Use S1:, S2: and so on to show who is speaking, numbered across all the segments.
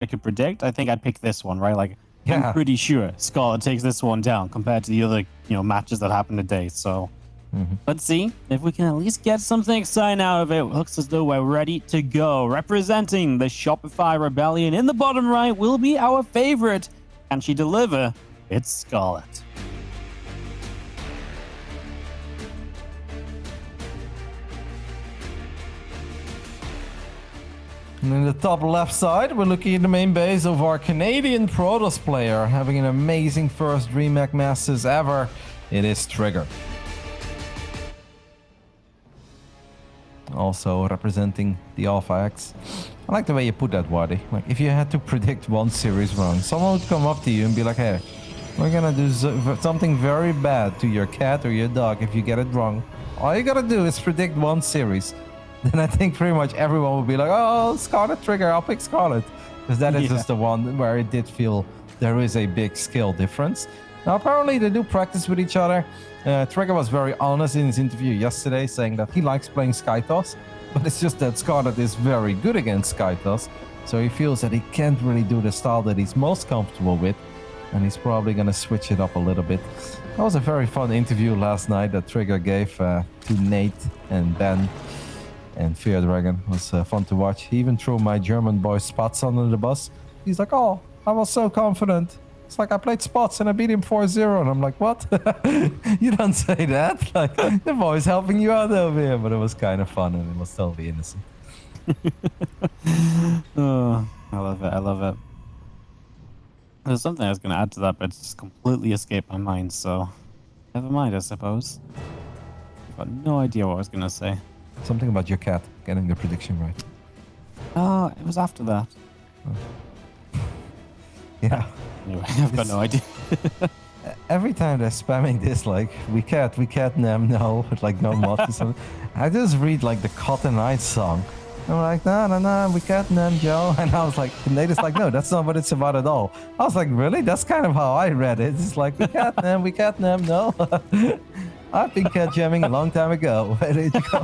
S1: could predict, I think I'd pick this one, right? Like,
S2: Yeah.
S1: I'm pretty sure Scarlett takes this one down compared to the other, matches that happen today. So let's see if we can at least get something exciting out of it. Looks as though we're ready to go. Representing the Shopify Rebellion in the bottom right will be our favorite. Can she deliver? It's Scarlett.
S2: And in the top left side, we're looking at the main base of our Canadian Protoss player, having an amazing first DreamHack Masters ever. It is TriGGeR. Also representing the Alpha X. I like the way you put that, Waddy. Like, if you had to predict one series wrong, someone would come up to you and be like, hey, we're gonna do something very bad to your cat or your dog if you get it wrong. All you gotta do is predict one series. Then I think pretty much everyone will be like, oh, Scarlett TriGGeR, I'll pick Scarlett. Because that is just the one where it did feel there is a big skill difference. Now, apparently they do practice with each other. TriGGeR was very honest in his interview yesterday, saying that he likes playing SkyToss, but it's just that Scarlett is very good against SkyToss. So he feels that he can't really do the style that he's most comfortable with. And he's probably going to switch it up a little bit. That was a very fun interview last night that TriGGeR gave to Nate and Ben. And Fear Dragon was fun to watch. He even threw my German boy Spots under the bus. He's like, oh, I was so confident. It's like I played Spots and I beat him 4-0. And I'm like, what? You don't say that. Like, the boy's helping you out over here. But it was kind of fun and it was totally innocent.
S1: Oh, I love it. I love it. There's something I was going to add to that, but it's just completely escaped my mind. So never mind, I suppose. I've got no idea what I was going to say.
S2: Something about your cat getting the prediction right.
S1: Oh, it was after that.
S2: Oh. Yeah.
S1: Anyway, I've got no idea.
S2: Every time they're spamming this, like, we can't nem, no, with like no mods and something. I just read like the Cotton Eye song. I'm like, no, we can't nem, Joe. And I was like, and they just like, no, that's not what it's about at all. I was like, really? That's kind of how I read it. It's like, we can't nem, no. I've been cat jamming a long time ago. Where did you go?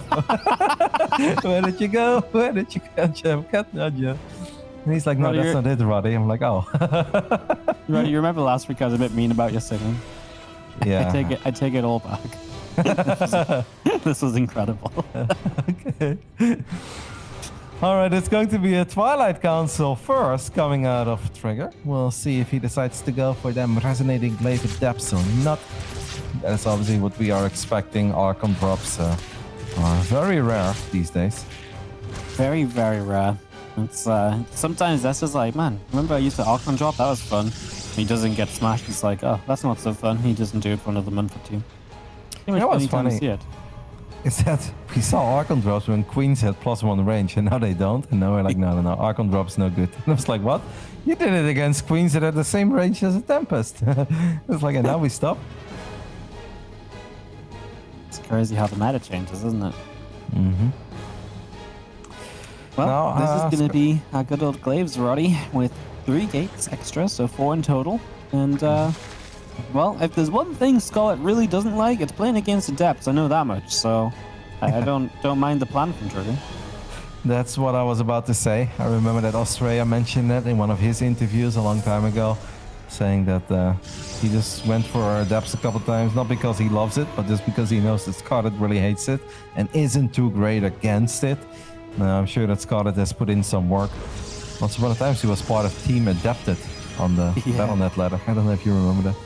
S2: Where did you go? Where did you cat jam? Cat nem, Joe. And he's like, no, that's not it, Roddy. I'm like, oh.
S1: Roddy, you remember last week I was a bit mean about your singing?
S2: Yeah.
S1: I take it all back. This was incredible.
S2: Okay. All right, it's going to be a Twilight Council first coming out of TriGGeR. We'll see if he decides to go for them resonating glaive at depths or not. That is obviously what we are expecting. Archon drops are very rare these days.
S1: Very, very rare. It's sometimes that's just like, man, remember I used to Archon drop? That was fun. He doesn't get smashed. It's like, oh, that's not so fun. He doesn't do it for another month or two.
S2: You know what's funny?
S1: See it.
S2: Is that we saw Archon drops when Queens had +1 range, and now they don't. And now we're like, no, Archon drops no good. And I was like, what? You did it against Queens that had the same range as a Tempest. It's like, and now we stop.
S1: It's crazy how the meta changes, isn't it?
S2: Mm-hmm.
S1: Well,
S2: now,
S1: this is going to be a good old Glaives, Roddy, with 3 gates extra, so 4 in total. And, well, if there's one thing Scarlett really doesn't like, it's playing against Adepts. I know that much, so I don't mind the plan from TriGGeR.
S2: That's what I was about to say. I remember that Australia mentioned that in one of his interviews a long time ago, saying that he just went for Adepts a couple times, not because he loves it, but just because he knows that Scarlett really hates it and isn't too great against it. I'm sure that Scarlett has put in some work. Once upon a time, she was part of Team Adapted on the Battle.net ladder. I don't know if you remember that.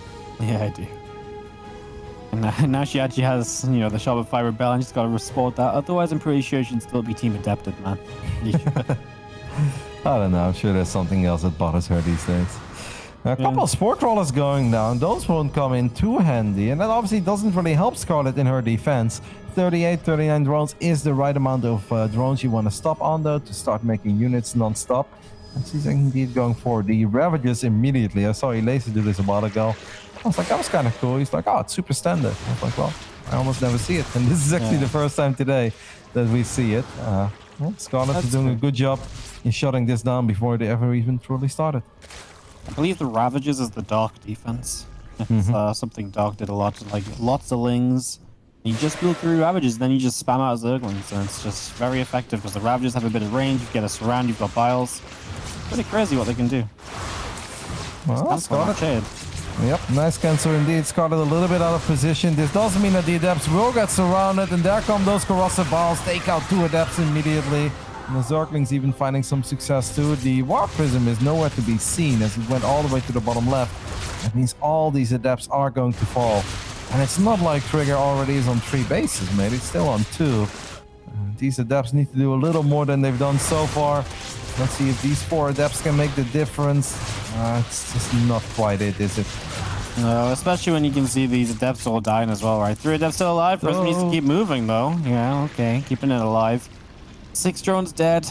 S1: Yeah, I do. And now she actually has, the Shopify Rebellion. She's got to resport that. Otherwise, I'm pretty sure she'd still be Team Adapted, man.
S2: I don't know. I'm sure there's something else that bothers her these days. A couple of Sport Rollers going down. Those won't come in too handy. And that obviously doesn't really help Scarlett in her defense. 38, 39 drones is the right amount of drones you want to stop on, though, to start making units non-stop. And she's indeed going for the Ravagers immediately. I saw Elisa do this a while ago. I was like, that was kind of cool. He's like, oh, it's super standard. I was like, well, I almost never see it. And this is actually the first time today that we see it. Scarlett is doing a good job in shutting this down before they ever even truly started.
S1: I believe the Ravagers is the Dark defense. It's something Dark did a lot, like lots of Lings. You just build through Ravagers, then you just spam out Zerglings, and it's just very effective because the Ravagers have a bit of range. You get a surround, you've got Biles. Pretty crazy what they can do.
S2: Well,
S1: Scarlett.
S2: Yep, nice cancel indeed. Scarlett a little bit out of position. This does mean that the Adepts will get surrounded, and there come those corrosive balls. Take out 2 Adepts immediately. And the Zerglings even finding some success too. The Warp Prism is nowhere to be seen as it went all the way to the bottom left. That means all these Adepts are going to fall. And it's not like TriGGeR already is on 3 bases, mate. It's still on 2. These Adepts need to do a little more than they've done so far. Let's see if these 4 Adepts can make the difference. It's just not quite it, is it?
S1: No, especially when you can see these Adepts all dying as well, right? 3 Adepts still alive. Prism needs to keep moving, though. Yeah, okay. Keeping it alive. 6 drones dead.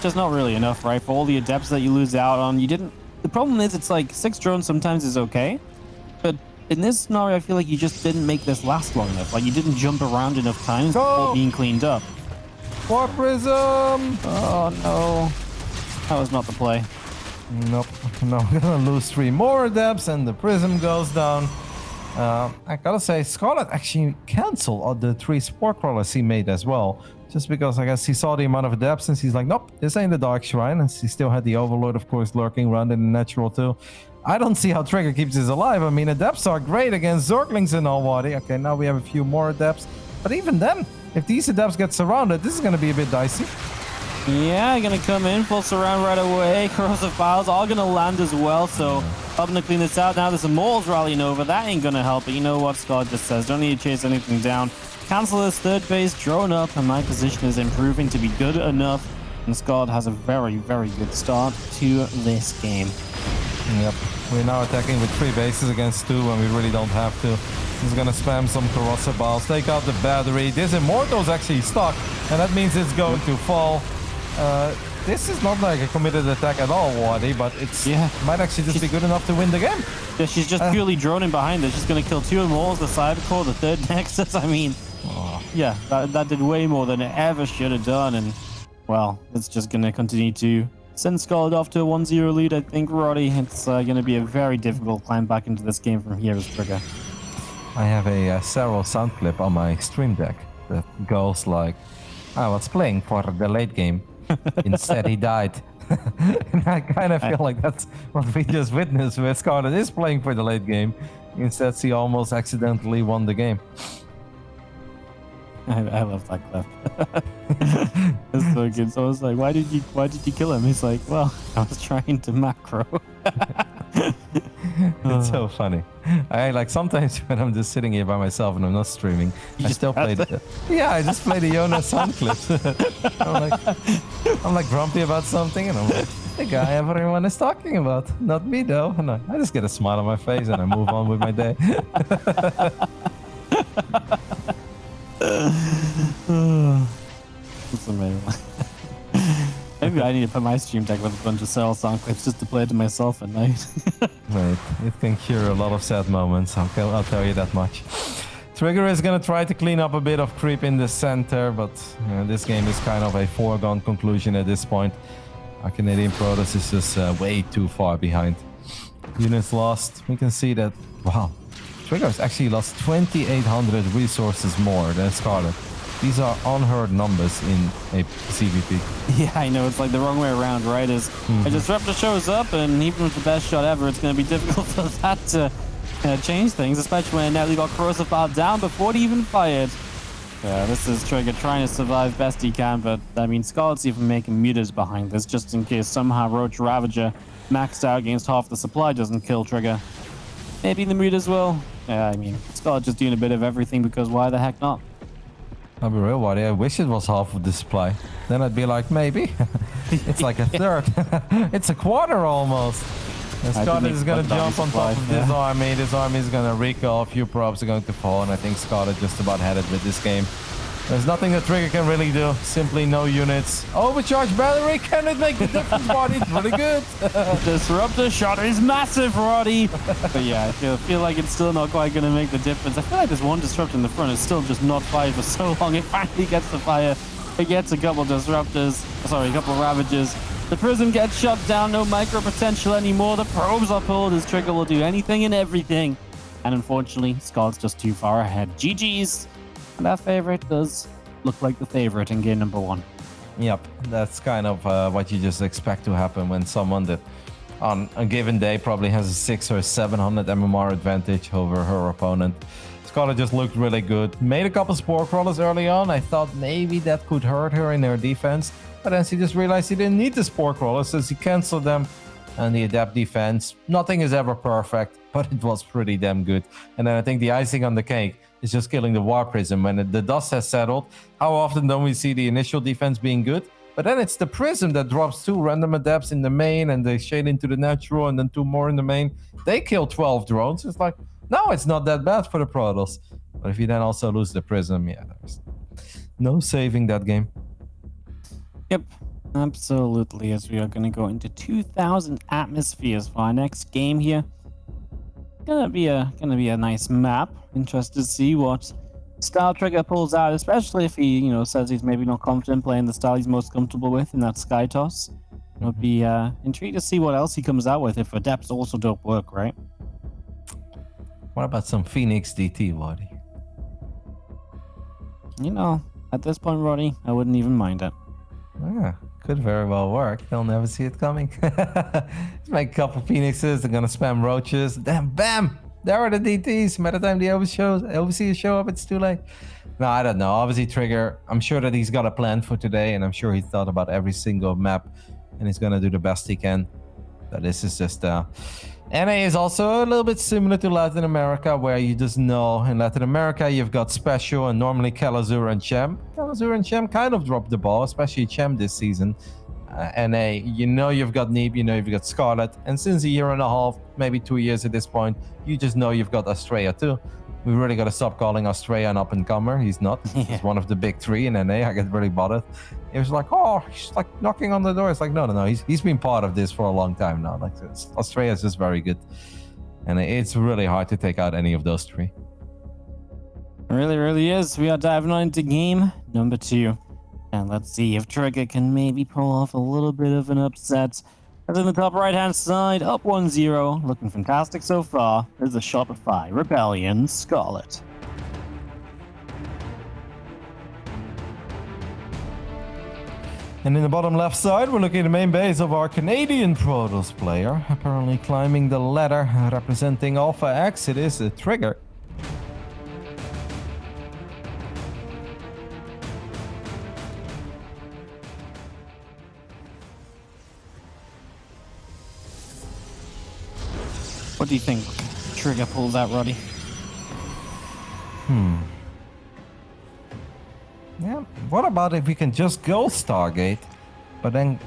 S1: Just not really enough, right? For all the Adepts that you lose out on. You didn't... The problem is, it's like 6 drones sometimes is okay. But in this scenario, I feel like you just didn't make this last long enough. Like, you didn't jump around enough times before being cleaned up.
S2: Warp Prism!
S1: Oh, no. That was not the play.
S2: Nope. No, we're gonna lose 3 more Adepts and the Prism goes down. I gotta say, Scarlett actually canceled all the 3 Spore Crawlers he made as well. Just because I guess he saw the amount of Adepts and he's like, nope, this ain't the Dark Shrine. And he still had the Overlord, of course, lurking around in the natural too. I don't see how TriGGeR keeps this alive. I mean, Adepts are great against Zerglings and all Wadi. Okay, now we have a few more Adepts. But even then, if these Adepts get surrounded, this is gonna be a bit dicey.
S1: Yeah, gonna come in, full surround right away. Corrosive Files all gonna land as well, so helping to clean this out. Now there's some Moles rallying over. That ain't gonna help, but you know what Scarlett just says. Don't need to chase anything down. Cancel this 3rd base, drone up, and my position is improving to be good enough. And Scarlett has a very, very good start to this game.
S2: Yep, we're now attacking with 3 bases against 2 when we really don't have to. He's gonna spam some corrosive balls, take out the battery. This Immortal's actually stuck, and that means it's going to fall. This is not like a committed attack at all, Wadi, but it's might actually just be good enough to win the game.
S1: Yeah, she's just purely droning behind it. She's gonna kill 2 Moles, the Cybercore, the 3rd Nexus. I mean, yeah, that did way more than it ever should have done, and well, it's just gonna continue to send Scarlett off to a 1-0 lead, I think, Roddy. It's gonna be a very difficult climb back into this game from here as TriGGeR.
S2: I have a Serral sound clip on my stream deck that goes like, I was playing for the late game. Instead, he died. And I kind of feel like that's what we just witnessed, where Scarlett is playing for the late game. Instead, she almost accidentally won the game.
S1: I love that clip. It's so good. So I was like, why did you kill him? He's like, well, I was trying to macro.
S2: It's so funny. I like sometimes when I'm just sitting here by myself and I'm not streaming, I still play the I just play the Jonas sound clips. I'm like grumpy about something and I'm like, the guy everyone is talking about, not me though. And I just get a smile on my face and I move on with my day.
S1: That's amazing. Maybe I need to put my stream deck with a bunch of Serral sound clips just to play to myself at night.
S2: Right, it can cure a lot of sad moments, I'll tell you that much. TriGGeR is gonna try to clean up a bit of creep in the center, but this game is kind of a foregone conclusion at this point. Our Canadian Protoss is just way too far behind. Units lost, we can see that, wow, TriGGeR has actually lost 2,800 resources more than Scarlett. These are unheard numbers in a CVP.
S1: Yeah, I know. It's like the wrong way around, right? A Disruptor shows up, and even with the best shot ever, it's going to be difficult for that to change things, especially when Natalie got Corrosive Ball down before he even fired. Yeah, this is TriGGeR trying to survive best he can, but I mean, Scarlett's even making mutas behind this, just in case somehow Roach Ravager maxed out against half the supply doesn't kill TriGGeR. Maybe the mutas will. Yeah, I mean, Scarlett just doing a bit of everything because why the heck not?
S2: I'll be real, Wadi. I wish it was half of the supply. Then I'd be like, maybe. It's like a third. It's a quarter almost. And Scarlett is going to jump on top of this army. This army is going to recall. A few probes are going to fall. And I think Scarlett just about had it with this game. There's nothing that TriGGeR can really do. Simply no units. Overcharged battery. Can it make the difference, Roddy? It's really good.
S1: Disruptor shot is massive, Roddy. But yeah, I feel like it's still not quite going to make the difference. I feel like this one disruptor in the front is still just not fired for so long. It finally gets the fire. It gets a couple disruptors. Sorry, a couple ravages. The Prism gets shut down. No micro potential anymore. The probes are pulled as TriGGeR will do anything and everything. And unfortunately, Scarlett's just too far ahead. GG's. And our favorite does look like the favorite in game number 1.
S2: Yep, that's kind of what you just expect to happen when someone that on a given day probably has a 600 or 700 MMR advantage over her opponent. Scarlett just looked really good. Made a couple spore crawlers early on. I thought maybe that could hurt her in her defense. But then she just realized she didn't need the spore crawlers, so she canceled them. And the adept defense, nothing is ever perfect, but it was pretty damn good. And then I think the icing on the cake is just killing the War Prism. When the dust has settled, how often don't we see the initial defense being good? But then it's the Prism that drops 2 random adepts in the main, and they shade into the natural, and then 2 more in the main. They kill 12 drones. It's like, no, it's not that bad for the Protoss. But if you then also lose the Prism, yeah, there's no saving that game.
S1: Yep, absolutely. As we are going to go into 2,000 atmospheres for our next game here. Gonna be a nice map. Interested to see what style TriGGeR pulls out, especially if he, says he's maybe not confident playing the style he's most comfortable with in that Sky Toss. I'll be intrigued to see what else he comes out with if Adepts also don't work, right?
S2: What about some Phoenix DT, Waddy?
S1: At this point, Roddy, I wouldn't even mind it.
S2: Yeah, could very well work. You'll never see it coming. Just make a couple Phoenixes, they're gonna spam roaches, then bam! There are the DTs. By the time the overseers show up, it's too late. No, I don't know. Obviously, TriGGeR, I'm sure that he's got a plan for today, and I'm sure he thought about every single map, and he's gonna do the best he can. But this is just NA is also a little bit similar to Latin America, where you just know in Latin America you've got Special and normally Kalazur and Chem. Kalazur and Chem kind of dropped the ball, especially Chem this season. NA, you've got Neeb, you've got Scarlett, and since a year and a half, maybe 2 years at this point, you just know you've got Australia too. We really got to stop calling Australia an up-and-comer. He's not.
S1: Yeah.
S2: He's one of the big 3 in NA. I get really bothered. It was like, he's like knocking on the door. It's like, no. He's been part of this for a long time now. Like, Australia is just very good. And it's really hard to take out any of those 3.
S1: It really, really is. We are diving on into game number 2. And let's see if TriGGeR can maybe pull off a little bit of an upset. As in the top right-hand side, up 1-0. Looking fantastic so far. There's a Shopify Rebellion Scarlett.
S2: And in the bottom left side, we're looking at the main base of our Canadian Protoss player. Apparently climbing the ladder, representing Alpha X. It is a TriGGeR.
S1: What do you think TriGGeR pulls out, Roddy?
S2: Yeah, what about if we can just go Stargate, but then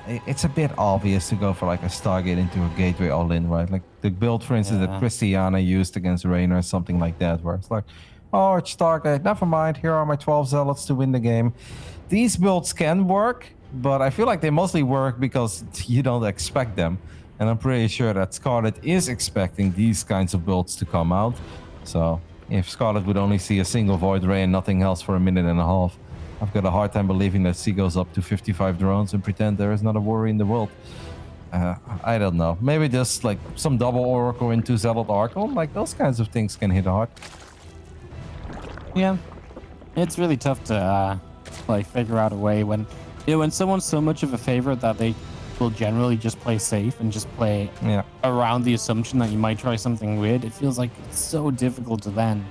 S2: it's a bit obvious to go for like a Stargate into a Gateway all-in, right? Like the build, for instance, that Christiana used against Reyna or something like that, where it's like, oh, it's Stargate, never mind, here are my 12 Zealots to win the game. These builds can work, but I feel like they mostly work because you don't expect them. And I'm pretty sure that Scarlett is expecting these kinds of builds to come out. So if Scarlett would only see a single Void Ray and nothing else for a minute and a half, I've got a hard time believing that she goes up to 55 drones and pretend there is not a worry in the world. I don't know. Maybe just like some double Oracle into Zealot Archon, like those kinds of things can hit hard.
S1: Yeah, it's really tough to figure out a way when someone's so much of a favorite that they will generally just play safe and just play around the assumption that you might try something weird. It feels like it's so difficult to then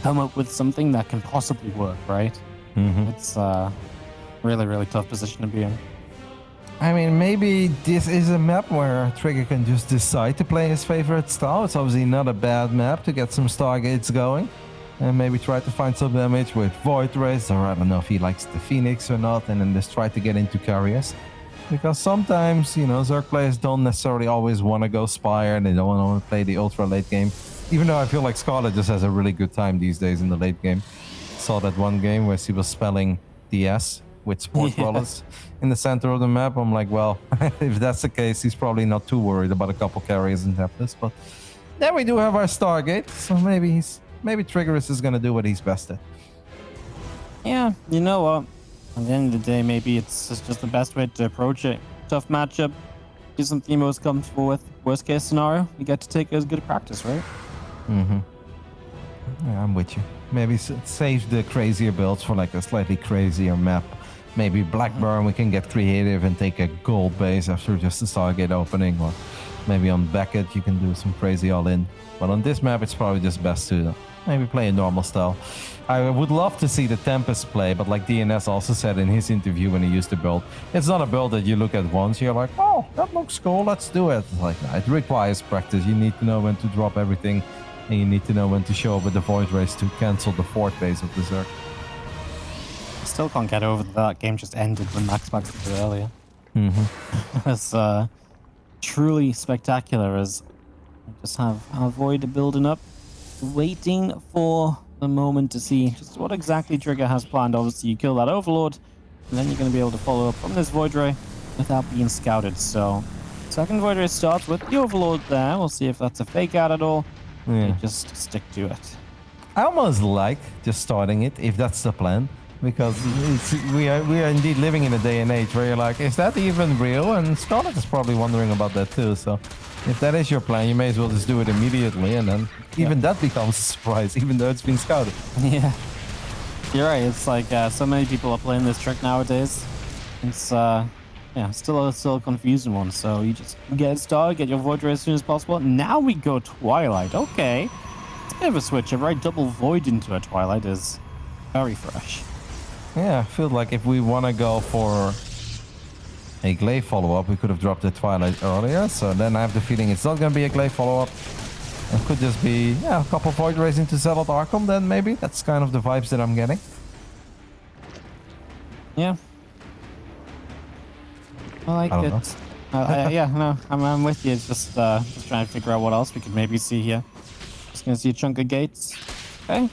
S1: come up with something that can possibly work, right? It's a really, really tough position to be in.
S2: I mean, maybe this is a map where TriGGeR can just decide to play his favorite style. It's obviously not a bad map to get some Stargates going. And maybe try to find some damage with Void Rays, or I don't know if he likes the Phoenix or not, and then just try to get into carriers. Because sometimes, Zerg players don't necessarily always want to go Spire, and they don't want to play the ultra late game. Even though I feel like Scarlett just has a really good time these days in the late game. Saw that one game where she was spelling DS with Sport Crawlers in the center of the map. I'm like, well, if that's the case, he's probably not too worried about a couple carriers and Tempest. But then we do have our Stargate, so maybe TriGGeR is going to do what he's best at.
S1: Yeah, you know what? At the end of the day, maybe it's just the best way to approach it. Tough matchup. Do something you're most comfortable with. Worst case scenario, you get to take it as good practice, right?
S2: Yeah, I'm with you. Maybe save the crazier builds for like a slightly crazier map maybe Blackburn, we can get creative and take a gold base after just the Stargate opening, or maybe on Beckett you can do some crazy all-in. But on this map, it's probably just best to maybe play a normal style. I would love to see the Tempest play, but like DNS also said in his interview when he used the build, it's not a build that you look at once, you're like, oh, that looks cool, let's do it. It's like, it requires practice. You need to know when to drop everything, and you need to know when to show up with the Void Race to cancel the 4th base of Berserk.
S1: Still can't get over that game just ended when Max did it earlier. It was truly spectacular as we just have our Void building up, waiting for the moment to see just what exactly TriGGeR has planned. Obviously, you kill that Overlord, and then you're going to be able to follow up from this Void Ray without being scouted. So, second Void Ray starts with the Overlord there. We'll see if that's a fake out at all.
S2: Yeah.
S1: You just stick to it.
S2: I almost like just starting it, if that's the plan, because we are indeed living in a day and age where you're like, is that even real? And Scarlett is probably wondering about that too. So if that is your plan, you may as well just do it immediately, and then even that becomes a surprise, even though it's been scouted.
S1: Yeah, you're right. It's like so many people are playing this trick nowadays. It's still a confusing one. So you just get it started, get your Void Ray as soon as possible. Now we go Twilight. Okay, it's a bit of a switch. A right double Void into a Twilight is very fresh.
S2: Yeah, I feel like if we want to go for a Glaive follow-up, we could have dropped the Twilight earlier. So then I have the feeling it's not going to be a Glaive follow-up. It could just be, a couple Void Rays into Zealot Archon then maybe. That's kind of the vibes that I'm getting.
S1: Yeah. I like it. I'm with you. It's just trying to figure out what else we could maybe see here. Just going to see a chunk of gates. Okay.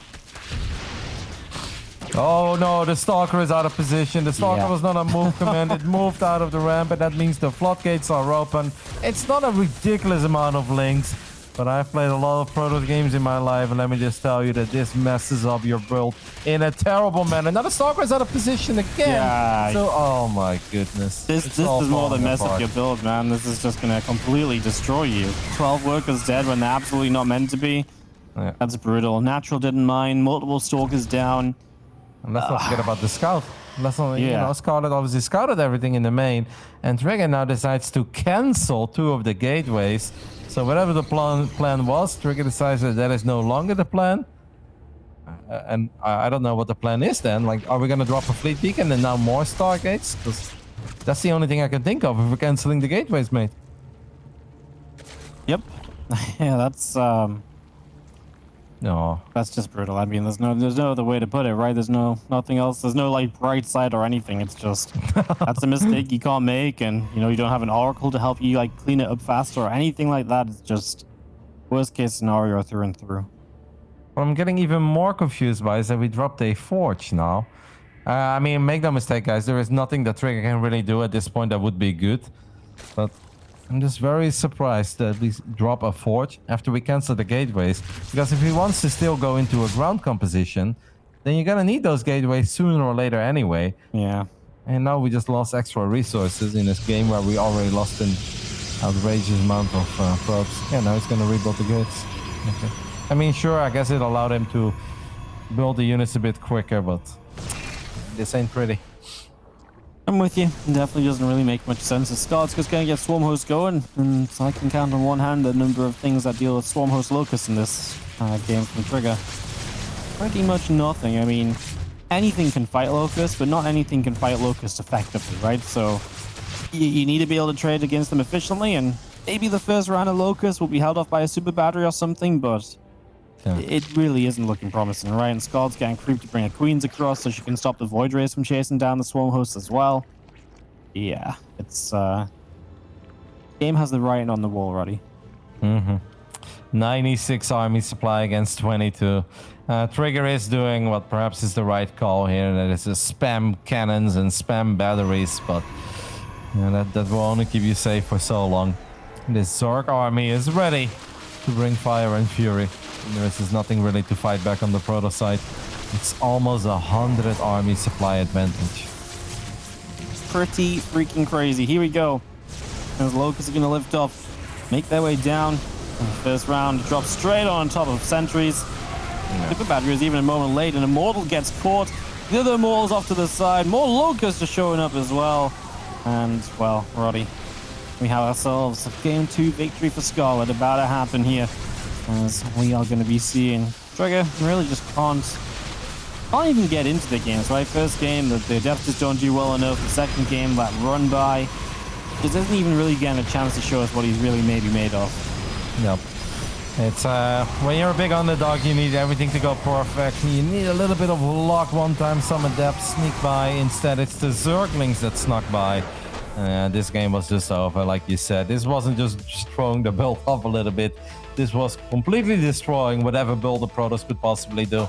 S2: Oh no, the Stalker is out of position. The Stalker was not a move command. It moved out of the ramp, and that means the floodgates are open. It's not a ridiculous amount of links, but I've played a lot of Protoss games in my life, and let me just tell you that this messes up your build in a terrible manner. Now the Stalker is out of position again. Yeah. So, oh my goodness.
S1: This is more than mess up your build, man. This is just going to completely destroy you. 12 workers dead when they're absolutely not meant to be. Yeah. That's brutal. Natural didn't mind. Multiple Stalkers down.
S2: And let's not forget about the scout. Scarlett obviously scouted everything in the main, and TriGGeR now decides to cancel 2 of the gateways. So whatever the plan was, TriGGeR decides that is no longer the plan. And I don't know what the plan is then. Like, are we going to drop a fleet beacon and now more Stargates? Because that's the only thing I can think of if we're canceling the gateways, mate.
S1: Yep. Yeah, that's
S2: no,
S1: that's just brutal. I mean, there's no other way to put it, right? There's nothing else. There's no like bright side or anything. It's just that's a mistake you can't make, and you don't have an oracle to help you like clean it up faster or anything like that. It's just worst case scenario through and through.
S2: What I'm getting even more confused by is that we dropped a Forge now. I mean, make no mistake, guys. There is nothing that TriGGeR can really do at this point that would be good, but I'm just very surprised that we drop a Forge after we cancel the gateways. Because if he wants to still go into a ground composition, then you're gonna need those gateways sooner or later anyway.
S1: Yeah.
S2: And now we just lost extra resources in this game where we already lost an outrageous amount of probes. Yeah, now he's gonna rebuild the gates. Okay. I mean, sure, I guess it allowed him to build the units a bit quicker, but this ain't pretty.
S1: I'm with you. It definitely doesn't really make much sense. The Scout's just going to get Swarm Host going, and so I can count on one hand the number of things that deal with Swarm Host Locust in this game from TriGGeR. Pretty much nothing. I mean, anything can fight Locust, but not anything can fight Locust effectively, right? So you need to be able to trade against them efficiently, and maybe the first round of Locust will be held off by a super battery or something, but it really isn't looking promising, right? And Scald's getting creeped to bring a Queens across so she can stop the Void Rays from chasing down the Swarm Host as well. Yeah, it's game has the writing on the wall already.
S2: 96 army supply against 22. TriGGeR is doing what perhaps is the right call here. That is spam cannons and spam batteries, but that will only keep you safe for so long. This Zork army is ready to bring fire and fury. There is nothing really to fight back on the Protoss side. It's almost 100 army supply advantage.
S1: Pretty freaking crazy. Here we go. As Locusts are going to lift off, make their way down. In the first round, drop straight on top of sentries. Super Battery is even a moment late, and Immortal gets caught The other Immortals off to the side. More Locusts are showing up as well. And, well, Roddy, we have ourselves a Game 2 victory for Scarlett about to happen here. As we are going to be seeing TriGGeR really just can't even get into the games, right? First game, the depth just don't do well enough. The second game, that run by, just isn't even really getting a chance to show us what he's really maybe made of.
S2: Yep. It's when you're a big underdog, you need everything to go perfect. You need a little bit of luck. One time some adepts sneak by. Instead, it's the Zerglings that snuck by. This game was just over, like you said. This wasn't just throwing the build off a little bit. This was completely destroying whatever build the Protoss could possibly do.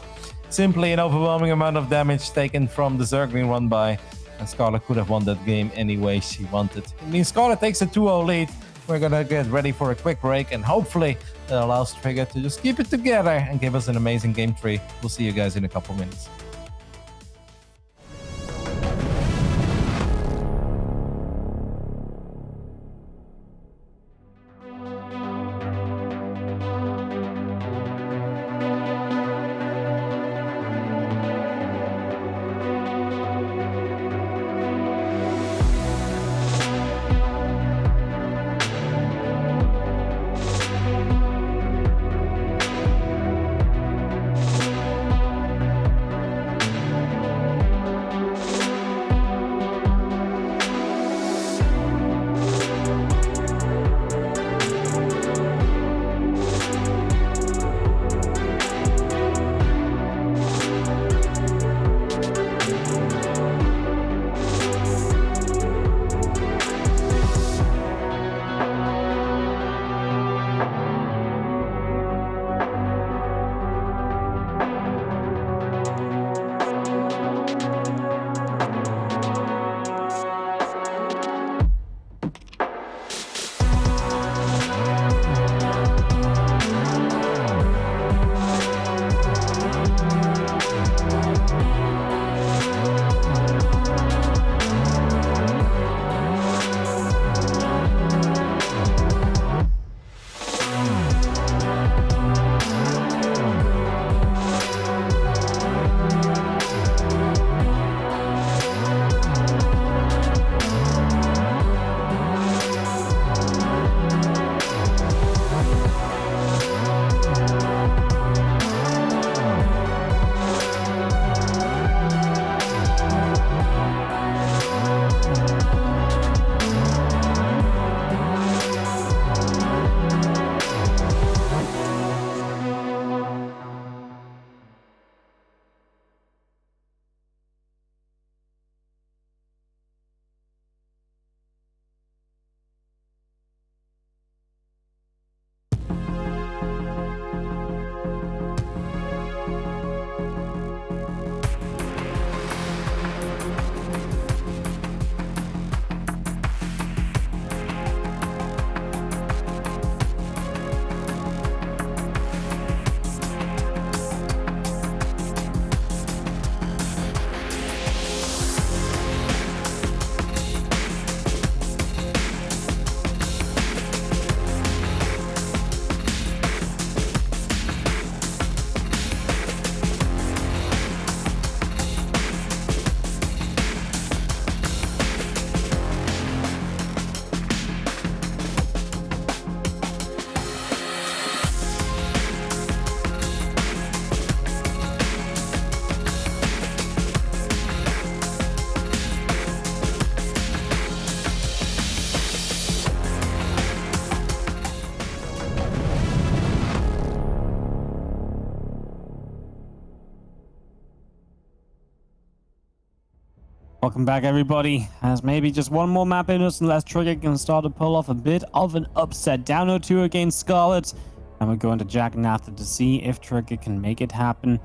S2: Simply an overwhelming amount of damage taken from the Zergling run by. And Scarlett could have won that game any way she wanted. It means Scarlett takes a 2-0 lead. We're gonna get ready for a quick break, and hopefully that allows TriGGeR to just keep it together and give us an amazing game 3. We'll see you guys in a couple minutes.
S1: Welcome back, everybody. As maybe just one more map in us, unless TriGGeR can start to pull off a bit of an upset. Down 0-2 against Scarlett. And we're going to Jack Nather to see if TriGGeR can make it happen.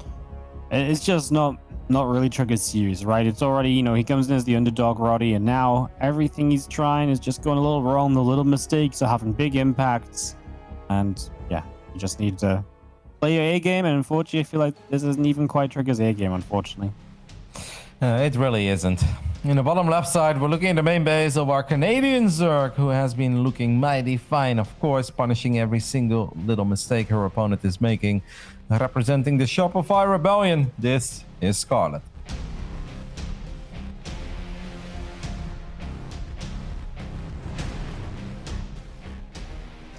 S1: It's just not really TriGGeR's series, right? It's already, you know, he comes in as the underdog, Roddy, and now everything he's trying is just going a little wrong. The little mistakes are having big impacts. And yeah, you just need to play your A game. And unfortunately, I feel like this isn't even quite TriGGeR's A game, unfortunately.
S2: It really isn't. In the bottom left side, we're looking at the main base of our Canadian Zerg, who has been looking mighty fine, of course, punishing every single little mistake her opponent is making. Representing the Shopify Rebellion, this is Scarlett.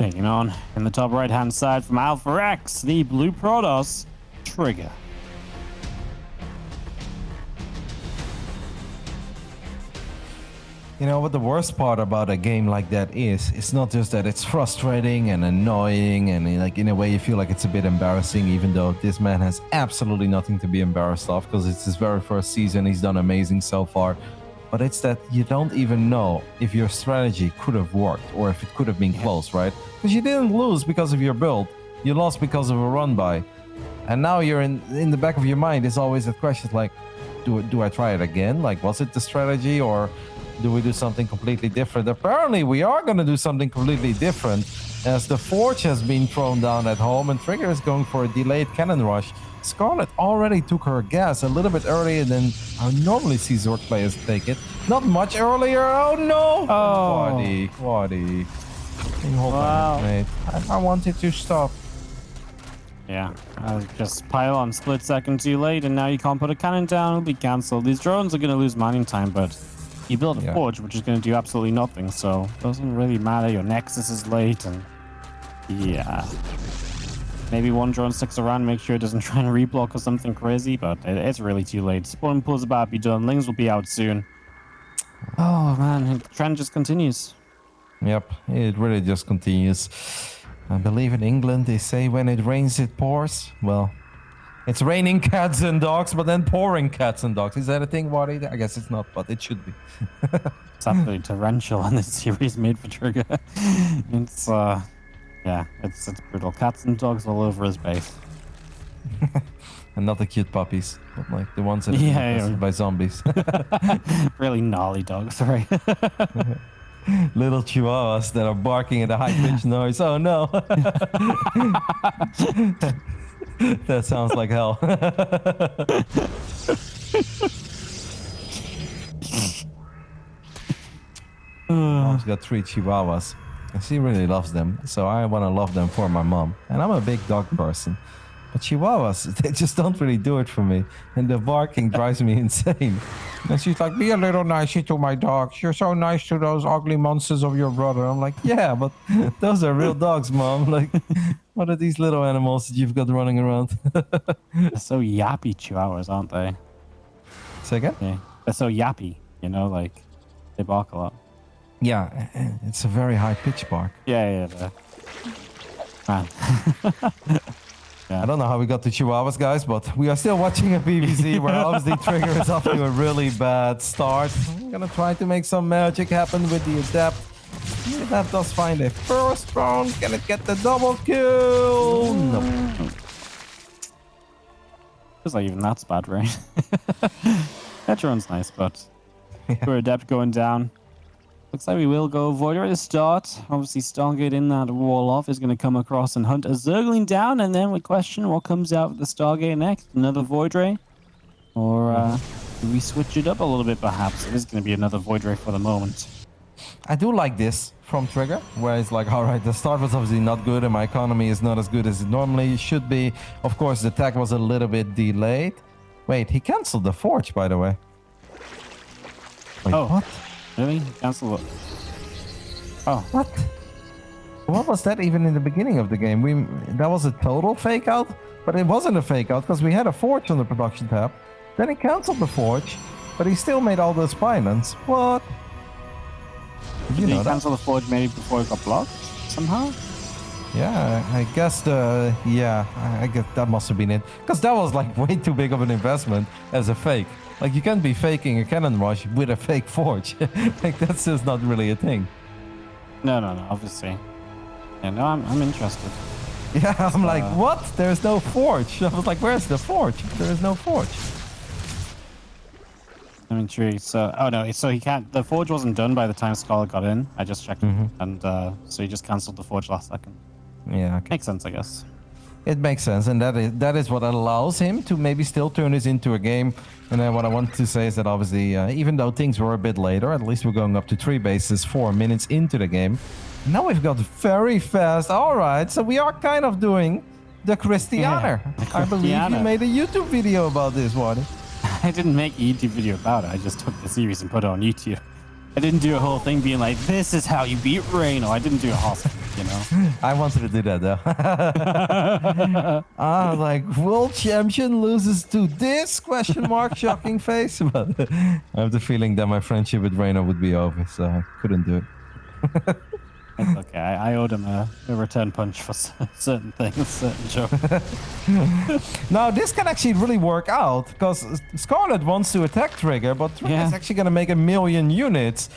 S1: Taking on in the top right-hand side from Alpha X, the blue Protoss, TriGGeR.
S2: You know what the worst part about a game like that is? It's not just that it's frustrating and annoying and like in a way you feel like it's a bit embarrassing, even though this man has absolutely nothing to be embarrassed of because it's his very first season. He's done amazing so far. But it's that you don't even know if your strategy could have worked or if it could have been close, right? Because you didn't lose because of your build. You lost because of a run by. And now you're in the back of your mind is always that question like, do I try it again? Like, was it the strategy or do we do something completely different? Apparently, we are going to do something completely different as the Forge has been thrown down at home and TriGGeR is going for a delayed cannon rush. Scarlett already took her gas a little bit earlier than I normally see Zork players take it. Not much earlier. Oh no!
S1: Oh,
S2: Quaddy. Hold on, mate. I wanted to stop.
S1: Yeah, just pylon split second too late, and now you can't put a cannon down. It'll be cancelled. These drones are going to lose mining time, but you build a forge, which is going to do absolutely nothing. So it doesn't really matter. Your nexus is late, and yeah. Maybe one drone sticks around, make sure it doesn't try and reblock or something crazy, but it's really too late. Spawn pool's about to be done. Lings will be out soon. Oh, man. The trend just continues.
S2: Yep, it really just continues. I believe in England, they say when it rains, it pours. Well, it's raining cats and dogs, but then pouring cats and dogs. Is that a thing, Waddy? I guess it's not, but it should be.
S1: It's absolutely torrential on this series made for TriGGeR. It's, yeah, it's brutal. Cats and dogs all over his base.
S2: And not the cute puppies, but like the ones that are infested by zombies.
S1: Really gnarly dogs, right?
S2: Little chihuahuas that are barking at a high-pitched noise. Oh no! That sounds like hell. Mom's got 3 chihuahuas. And she really loves them, so I want to love them for my mom. And I'm a big dog person. But chihuahuas, they just don't really do it for me. And the barking drives me insane. And she's like, be a little nicer to my dogs. You're so nice to those ugly monsters of your brother. I'm like, yeah, but those are real dogs, Mom. Like, what are these little animals that you've got running around?
S1: They're so yappy, chihuahuas, aren't they?
S2: Say again?
S1: Yeah. They're so yappy, you know, like, they bark a lot.
S2: Yeah, it's a very high-pitched bark.
S1: Yeah. Man.
S2: I don't know how we got to chihuahuas, guys, but we are still watching a BBC where obviously TriGGeR is off to a really bad start. I'm gonna try to make some magic happen with the Adept. The Adept does find a first round. Can it get the double kill? No.
S1: Feels like even that's bad, right? That drone's nice, but for Adept going down. Looks like we will go Voider at the start. Obviously, Stargate in that wall off is going to come across and hunt a Zergling down, and then we question what comes out with the Stargate next. Another Void Ray? Or do we switch it up a little bit, perhaps? It is going to be another Void Ray for the moment.
S2: I do like this from TriGGeR, where it's like, all right, the start was obviously not good, and my economy is not as good as it normally should be. Of course, the attack was a little bit delayed. Wait, he canceled the Forge, by the way. Wait, what?
S1: Really? Cancel it. Oh.
S2: What? What was that even in the beginning of the game? That was a total fake out, but it wasn't a fake out because we had a Forge on the production tab. Then he canceled the Forge, but he still made all those pylons. What?
S1: Did he cancel the Forge maybe before it got blocked somehow?
S2: Yeah, I guess I guess that must have been it. Because that was like way too big of an investment as a fake. Like, you can't be faking a cannon rush with a fake Forge. Like, that's just not really a thing.
S1: No, obviously. Yeah, no, I'm interested.
S2: Yeah, I'm like, what? There's no Forge. I was like, where's the Forge? There is no Forge.
S1: I'm intrigued. So, oh no, so he can't. The Forge wasn't done by the time Scarlett got in. I just checked, and so he just cancelled the Forge last second.
S2: Yeah, okay.
S1: Makes sense, I guess.
S2: It makes sense, and that is what allows him to maybe still turn this into a game. And then what I want to say is that obviously, even though things were a bit later, at least we're going up to 3 bases 4 minutes into the game. Now we've got very fast. All right, so we are kind of doing the Christianer.
S1: Yeah,
S2: I believe you made a YouTube video about this one.
S1: I didn't make a YouTube video about it. I just took the series and put it on YouTube. I didn't do a whole thing being like, this is how you beat Reno. I didn't do a whole thing, you know?
S2: I wanted to do that though. Like, world champion loses to this? Question mark, shocking face. But I have the feeling that my friendship with Reno would be over, so I couldn't do it.
S1: It's okay. I owed him a return punch for certain things, certain jokes.
S2: Now, this can actually really work out, because Scarlett wants to attack TriGGeR, but TriGGeR is actually going to make 1,000,000 units.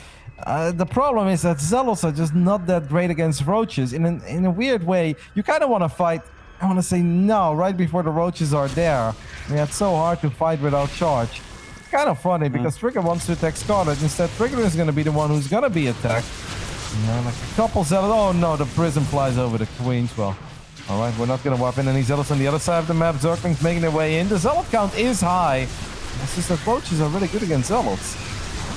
S2: The problem is that Zealots are just not that great against Roaches. In a weird way, you kind of want to fight, I want to say no, right before the Roaches are there. Yeah, it's so hard to fight without charge. It's kind of funny, because TriGGeR wants to attack Scarlett. Instead, TriGGeR is going to be the one who's going to be attacked. Yeah, like a couple Zealots. Oh no, the prism flies over the Queens. Well, all right, we're not going to wipe in any Zealots on the other side of the map. Zerglings making their way in. The Zealot count is high. It's just that Roaches are really good against Zealots.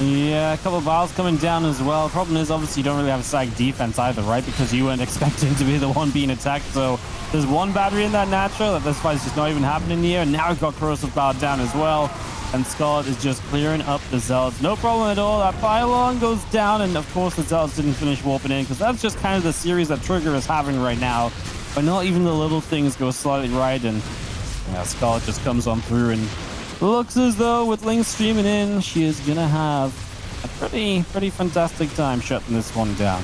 S1: Yeah, a couple of vials coming down as well. Problem is, obviously, you don't really have a side defense either, right? Because you weren't expecting to be the one being attacked. So there's one battery in that natural. That this fight's just not even happening here. And now we've got Corrosive Cloud down as well. And Scarlett is just clearing up the Zealots. No problem at all. That pylon goes down. And of course, the Zealots didn't finish warping in, because that's just kind of the series that TriGGeR is having right now. But not even the little things go slightly right. And yeah, Scarlett just comes on through and looks as though with Link streaming in, she is going to have a pretty fantastic time shutting this one down.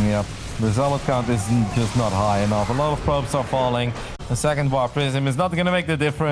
S2: Yep. The Zealot count is just not high enough. A lot of probes are falling. The second War Prism is not going to make the difference.